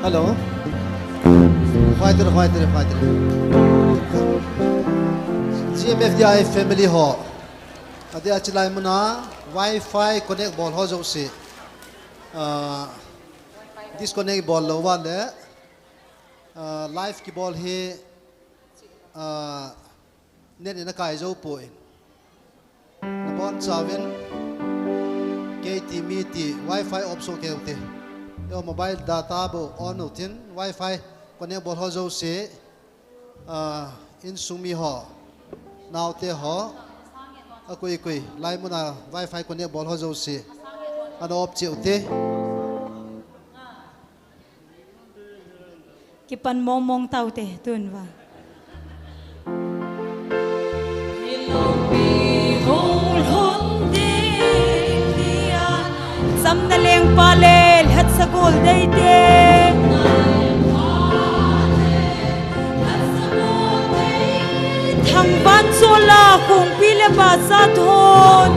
Hello. Fighter. GMFDI family ho. Ade achilai muna Wi-Fi connect ball ho jo se. Disconnect ball lo wa le. Live ki ball he. Net ina kai jo poin. Na ball chawen. KT miti Wi-Fi opso ke ute. Yo mobile data bo on utin Wi-Fi connect bol ho zo se in sumi ho now te ho akui lai muna Wi-Fi connect bol ho zo se ano op chi ute kipan momong tau te tun wa sam na leng palel hat sa gol day te thang ban sola kung pila ba sa thon